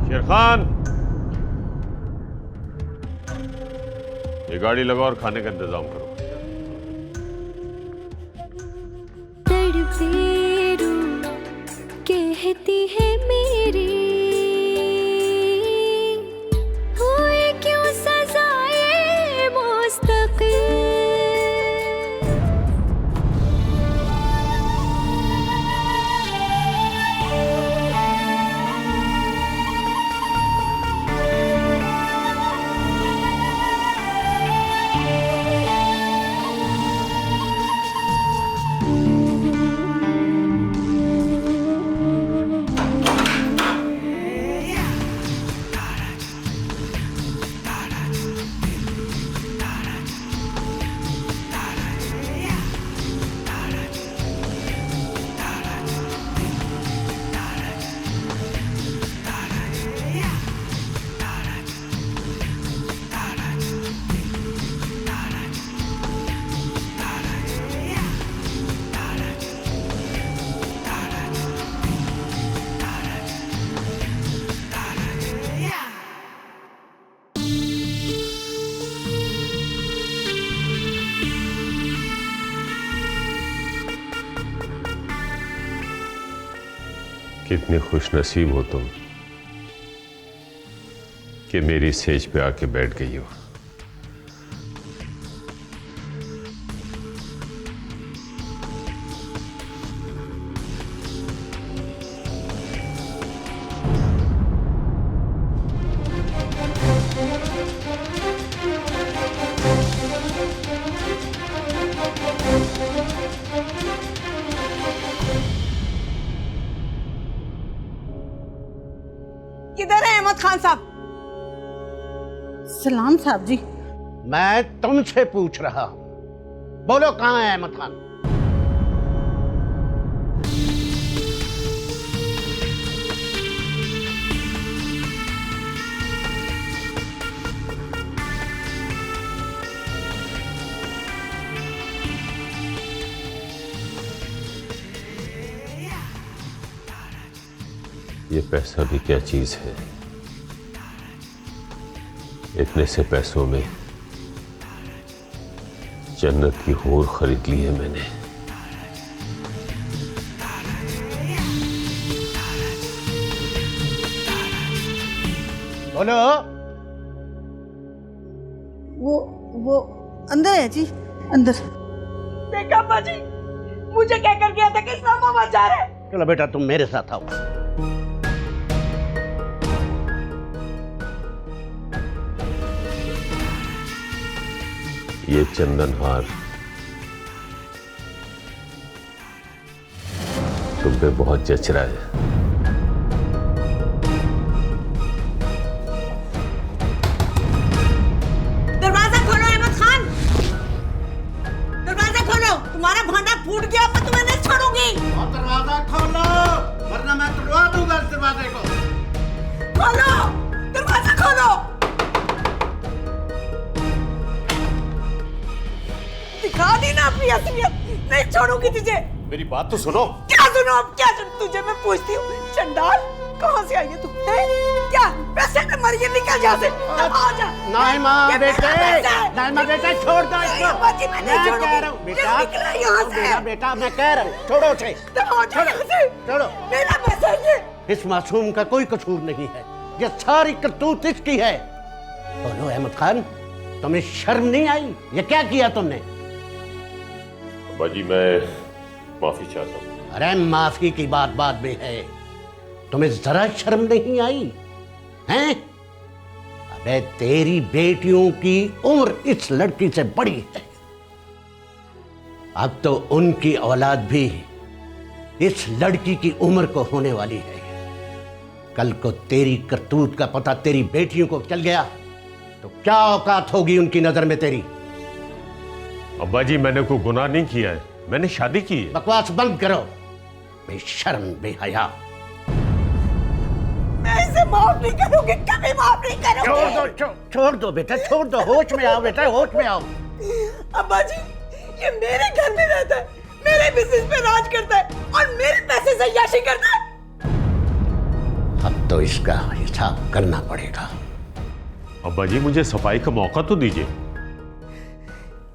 शेरखान, ये गाड़ी लगाओ और खाने का इंतजाम करो। कहती है मेरी हुए क्यों सजाए मुस्तकिल। कितनी खुश नसीब हो तुम कि मेरी सेज पे आके बैठ गई हो। किधर है अहमद खान साहब? सलाम साहब जी। मैं तुमसे पूछ रहा हूं, बोलो कहां है अहमद खान? ये पैसा भी क्या चीज है इतने से पैसों में जन्नत की हूर खरीद ली है मैंने। बोलो। वो अंदर है जी, अंदर। देखा अब्बा जी, मुझे क्या कर गया था कि सामा बचा रहे। चलो बेटा तुम मेरे साथ आओ। ये चंदन हार तुम पे बहुत जच रहा है। दरवाजा खोलो अहमद खान, दरवाजा खोलो। तुम्हारा भांडा फूट गया, मैं तुम्हें नहीं छोड़ूंगी। और दरवाजा खोलो वरना मैं तोड़वा दूंगा इस दरवाजे को। खोलो, दरवाजा खोलो। दिखा दी ना अपनी असलियत, नहीं छोड़ूंगी तुझे। मेरी बात तो सुनो। क्या सुनो? अब क्या सुनो? तुझे मैं पूछती हूँ, चंडाल कहाँ से आई है तू? क्या पैसे में मर गई? निकल यहाँ से, आ जा। नहीं माँ बेटे, नहीं माँ बेटे छोड़ दो इसको। मैं कह रहा हूँ बेटा, बेटा मैं कह रहा हूँ छोड़ो उसे, छोड़ो। मेरा पैसा ये। इस मासूम का कोई कसूर नहीं है, ये सारी करतूत इसकी है। बोलो अहमद खान, तुम्हें शर्म नहीं आई? ये क्या किया तुमने? अब्बा जी मैं माफी चाहता हूँ। अरे माफी की बात बाद में है, तुम्हें जरा शर्म नहीं आई हैं? अबे तेरी बेटियों की उम्र इस लड़की से बड़ी है, अब तो उनकी औलाद भी इस लड़की की उम्र को होने वाली है। कल को तेरी करतूत का पता तेरी बेटियों को चल गया तो क्या औकात होगी उनकी नजर में तेरी? अब्बा जी मैंने कोई गुनाह नहीं किया है, मैंने शादी की है। बकवास बंद करो, बेशर्म बेहया। मैं इसे माफ नहीं करूंगी, कभी माफ नहीं करूंगी। छोड़ दो बेटा, छोड़ दो। होश में आओ बेटा, होश में आओ। अब्बा जी ये मेरे घर में रहता है, मेरे बिजनेस पे राज करता है और मेरे पैसे से याशी करता है। अब तो इसका हिसाब करना पड़ेगा। अब्बा जी मुझे सफाई का मौका तो दीजिए।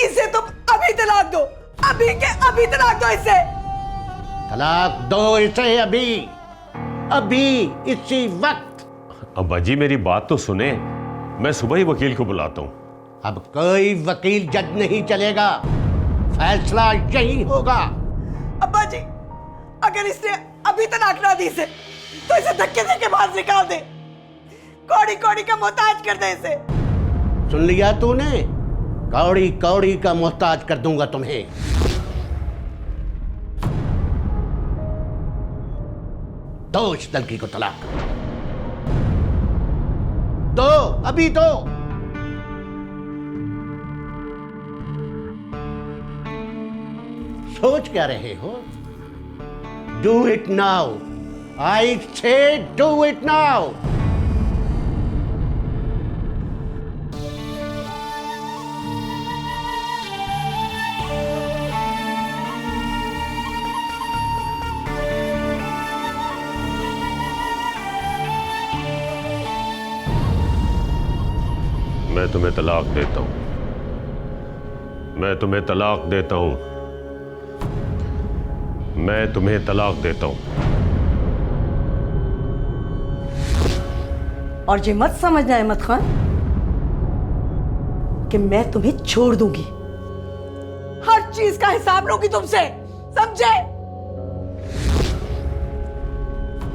इसे तुम अभी तलाक दो, अभी के अभी तलाक दो इसे। तलाक दो इसे अभी, अभी इसी वक्त। अब्बा जी मेरी बात तो सुने, मैं सुबह ही वकील को बुलाता हूँ। अब कोई वकील जज नहीं चलेगा, फैसला यही होगा। अब्बा जी अगर इसने अभी तलाक ना दी इसे तो इसे धक्के दे के बाहर निकाल दे, कौड़ी कौड़ी का मोहताज कर दे इसे। सुन लिया तूने? कौड़ी कौड़ी का मोहताज कर दूंगा तुम्हें। दो इस लड़की को तलाक, दो, अभी दो। सोच क्या रहे हो? डू इट नाउ, आई से डू इट नाउ। मैं तुम्हें तलाक देता हूं, मैं तुम्हें तलाक देता हूं, मैं तुम्हें तलाक देता हूं। और ये मत समझना अहमद खान कि मैं तुम्हें छोड़ दूंगी, हर चीज का हिसाब लूंगी तुमसे, समझे?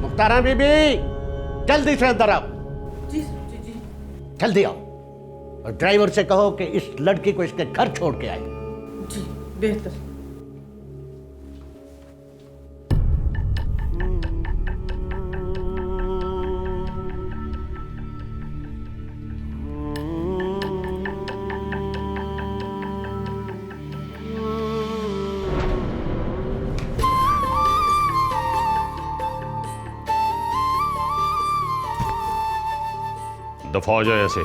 मुख्तारा बीबी जल्दी से अंदर आओ। जी जी जी। जल्दी आओ और ड्राइवर से कहो कि इस लड़की को इसके घर छोड़ के आए। जी बेहतर। दफा हो जाए ऐसे।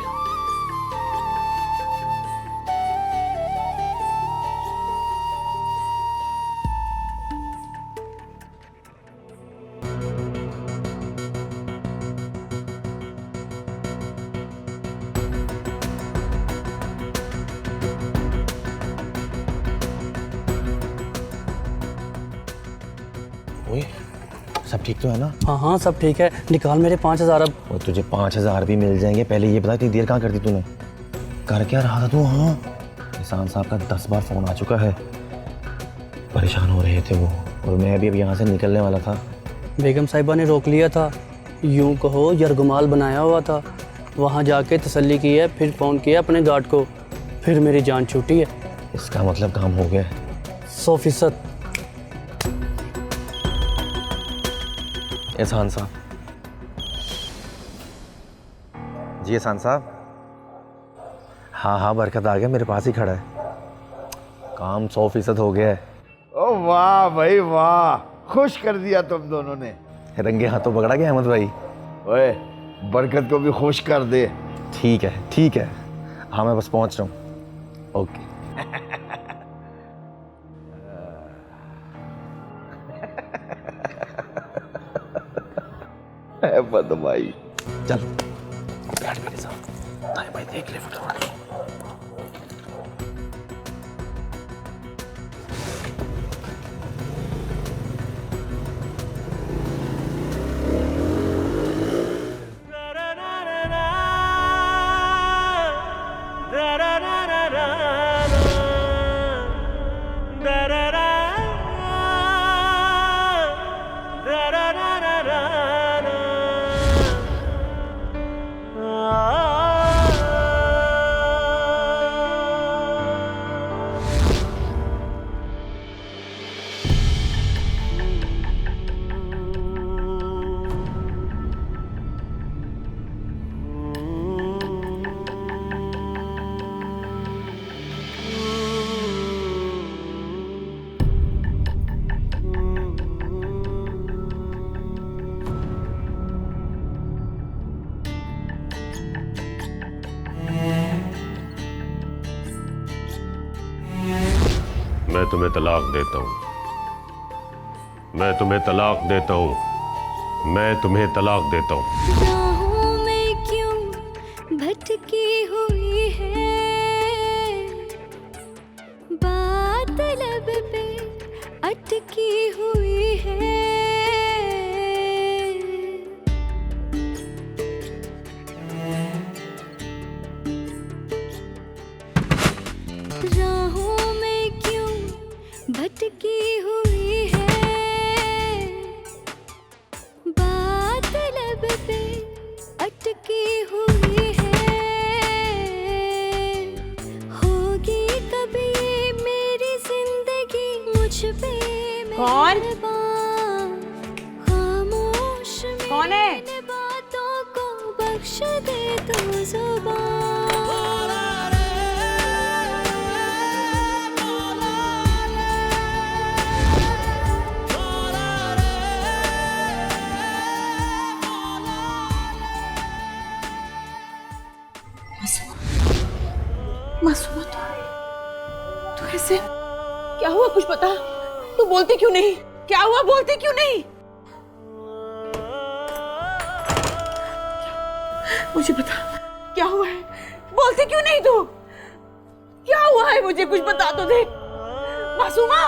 सब ठीक तो है ना? हाँ हाँ सब ठीक है, निकाल मेरे 5,000 अब। और तुझे 5,000 भी मिल जाएंगे। पहले ये बता इतनी देर कहाँ करती तूने? कर क्या रहा था तू? हाँ, एहसान साहब का 10 बार फ़ोन आ चुका है, परेशान हो रहे थे वो, और मैं भी अब यहाँ से निकलने वाला था। बेगम साहिबा ने रोक लिया था, यूं कहो यरगुमाल बनाया हुआ था। वहाँ जाके तसल्ली की है, फिर फ़ोन किया अपने गार्ड को, फिर मेरी जान छूटी है। इसका मतलब काम हो गया 100%। एहसान साहब जी, एहसान साहब। हाँ हाँ, बरकत आ गया, मेरे पास ही खड़ा है। काम 100% हो गया है। ओ वाह भाई वाह, खुश कर दिया तुम दोनों ने। रंगे हाथों पकड़ा गया अहमद भाई। ओए, बरकत को भी खुश कर दे। ठीक है ठीक है, हाँ मैं बस पहुंच रहा हूँ। ओके। अहमद भाई चल बैठ मेरे साथ, ताए भाई देख ले फटाफट। मैं तुम्हें तलाक देता हूँ, मैं तुम्हें तलाक देता हूँ, मैं तुम्हें तलाक देता हूँ। राहों में क्यों भटकी हुई है, बात लब पे अटकी हुई है। राहों में क्यों भटकी हुई है, बात लब पे अटकी हुई है। होगी कभी ये मेरी जिंदगी मुझ पे कौन? खामोश कौन है? मेरी बातों को बख्श दे तो जुबान। मासूमा, तू कैसे? क्या हुआ, कुछ बता। तू बोलती क्यों नहीं? क्या हुआ, बोलती क्यों नहीं? मुझे बता, क्या हुआ है? बोलती क्यों नहीं तू? क्या हुआ है, मुझे कुछ बता तो दे। मासूमा,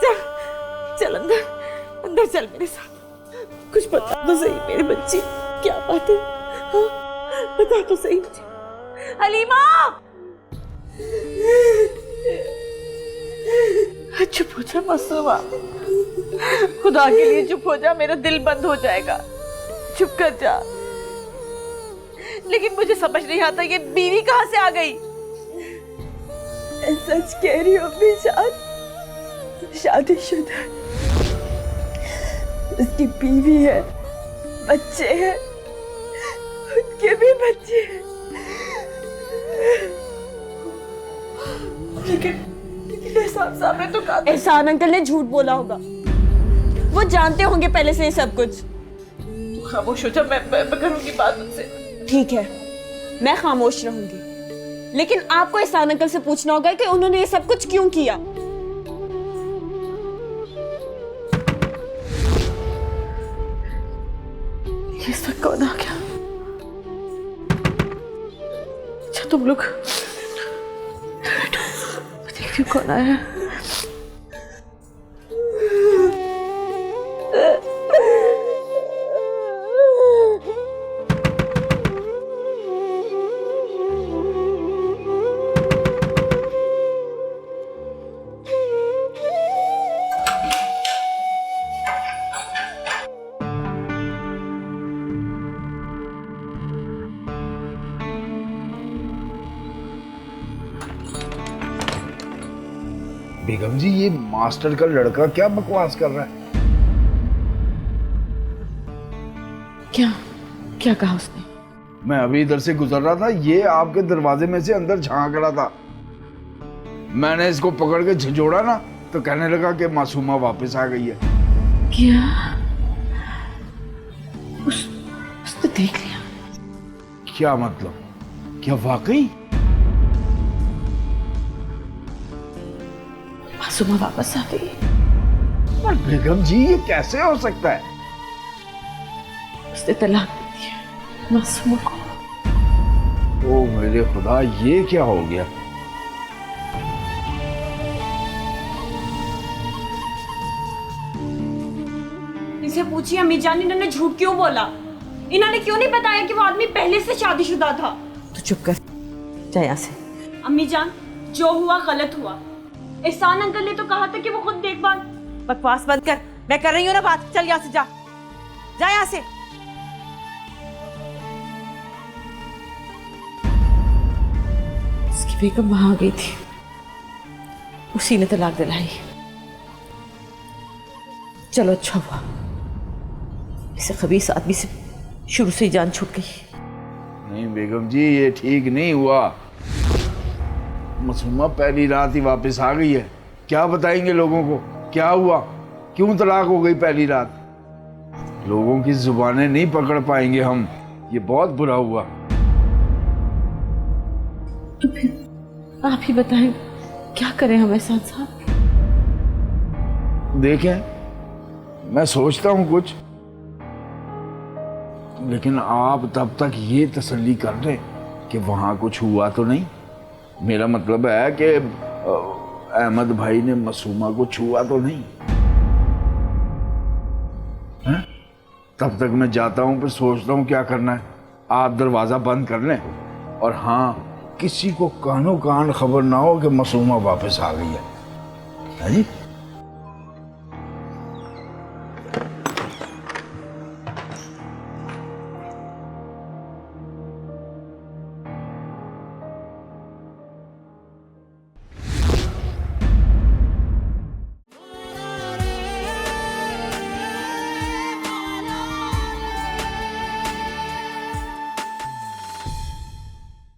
चल चल अंदर, अंदर चल मेरे साथ। कुछ बता तो सही मेरे बच्चे, क्या बात है? हाँ, बता तो सही मुझे। हलीमा, चुप हो जा मासूमा, खुदा के लिए चुप हो जा, मेरा दिल बंद हो जाएगा। चुप कर जा। लेकिन मुझे समझ नहीं आता ये बीवी कहाँ से आ गई? सच कह रही हो बिशान, शादीशुदा है, उसकी बीवी है, बच्चे हैं, उनके भी बच्चे हैं। लेकिन एहसान साहब ने तो कहा, एहसान अंकल ने झूठ बोला होगा, वो जानते होंगे पहले से ये सब कुछ। तू खामोश हो जा, मैं करूंगी बात उनसे। ठीक है, मैं खामोश रहूंगी, लेकिन आपको एहसान अंकल से पूछना होगा कि उन्होंने ये सब कुछ क्यों किया। ये सब कौन आ गया? अच्छा तुम लोग देखिए कौन आया है। बेगम जी ये मास्टर का लड़का क्या बकवास कर रहा है? क्या क्या कहा उसने? मैं अभी इधर से गुजर रहा था, ये आपके दरवाजे में से अंदर झांक रहा था। मैंने इसको पकड़ के झिझोड़ा ना तो कहने लगा कि मासूमा वापस आ गई है। क्या उसने देख लिया? क्या मतलब? क्या वाकई? मासूमा वापस आ गई? पर बेगम जी ये कैसे हो सकता है? उसने तलाक दे दिया मासूमा को। ओ मेरे खुदा, ये क्या हो गया? इनसे पूछिए अम्मी जान, इन्होंने झूठ क्यों बोला? इन्होंने क्यों नहीं बताया कि वो आदमी पहले से शादीशुदा था? तू चुप कर, जा यहाँ से। अम्मी जान, जो हुआ गलत हुआ। एहसान अंकल ने तो कहा था कि वो खुद देखभाल। बकवास बंद कर, मैं कर रही हूँ ना बात। चल यहाँ से, जा जा यहाँ से। उसकी बेगम वहां आ गई थी, उसी ने तलाक दिलाई। चलो अच्छा हुआ, इसे खबीस आदमी से शुरू से ही जान छूट गई। नहीं बेगम जी ये ठीक नहीं हुआ। मासूमा पहली रात ही वापस आ गई है। क्या बताएंगे लोगों को क्या हुआ, क्यों तलाक हो गई पहली रात? लोगों की जुबानें नहीं पकड़ पाएंगे हम। ये बहुत बुरा हुआ। तो फिर आप ही बताएं क्या करें हम एहसान साहब? देखें मैं सोचता हूँ कुछ, लेकिन आप तब तक ये तसल्ली कर लें कि वहाँ कुछ हुआ तो नहीं। मेरा मतलब है कि अहमद भाई ने मासूमा को छुआ तो नहीं है? तब तक मैं जाता हूँ, फिर सोचता हूँ क्या करना है। आप दरवाज़ा बंद कर लें, और हाँ किसी को कानो कान खबर ना हो कि मासूमा वापस आ गई है जी।